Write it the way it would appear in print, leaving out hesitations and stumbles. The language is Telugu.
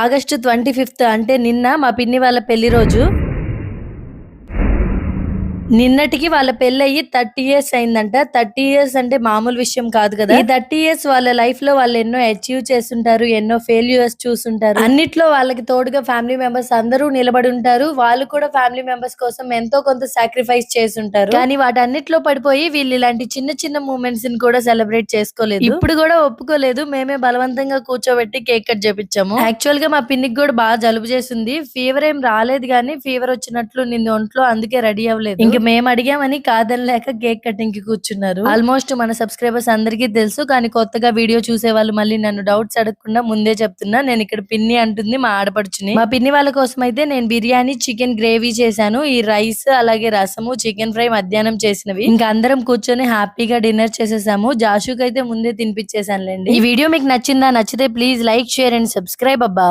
ఆగస్టు 25 అంటే నిన్న మా పిన్ని వాళ్ళ పెళ్లి రోజు. నిన్నటికి వాళ్ళ పెళ్ళయ్యి 30 ఇయర్స్ అయిందంట. 30 ఇయర్స్ అంటే మామూలు విషయం కాదు కదా! ఈ 30 ఇయర్స్ వాళ్ళ లైఫ్ లో వాళ్ళు ఎన్నో అచీవ్ చేసుంటారు. ఎన్నో ఫెయిల్యూర్స్ చూసుంటారు. అన్నిట్లో వాళ్ళకి తోడుగా ఫ్యామిలీ మెంబర్స్ అందరూ నిలబడి ఉంటారు. వాళ్ళు కూడా ఫ్యామిలీ మెంబర్స్ కోసం ఎంతో కొంత సాక్రిఫైస్ చేసుంటారు. కానీ వాటన్నిటిలో పడిపోయి వీళ్ళు ఇలాంటి చిన్న చిన్న మూమెంట్స్ ని కూడా సెలబ్రేట్ చేసుకోలేదు. ఇప్పుడు కూడా ఒప్పుకోలేదు. మేమే బలవంతంగా కూర్చోబెట్టి కేక్ కట్ చేపించాము. యాక్చువల్ గా మా పిన్నికి కూడా బాగా జలుబు చేసింది. ఫీవర్ ఏం రాలేదు గానీ ఫీవర్ వచ్చినట్లు నిన్న ఒంట్లో, అందుకే రెడీ అవ్వలేదు. ఇంక మేము అడిగామని కాదనలేక కేక్ కటింగ్ కి కూర్చున్నారు. ఆల్మోస్ట్ మన సబ్స్క్రైబర్స్ అందరికీ తెలుసు. కానీ కొత్తగా వీడియో చూసే వాళ్ళు మళ్ళీ నన్ను డౌట్స్ అడగకుండా ముందే చెప్తున్నా. నేను ఇక్కడ పిన్ని అంటుంది మా ఆడపడుచుని. మా పిన్ని వాళ్ళ కోసం అయితే నేను బిర్యానీ, చికెన్ గ్రేవీ చేశాను. ఈ రైస్ అలాగే రసము, చికెన్ ఫ్రై మధ్యాహ్నం చేసినవి. ఇంకా అందరం కూర్చొని హ్యాపీగా డిన్నర్ చేసేసాము. జాషుకి అయితే ముందే తినిపించేసానులేండి. ఈ వీడియో మీకు నచ్చిందా? నచ్చితే please like, share and subscribe అబ్బా.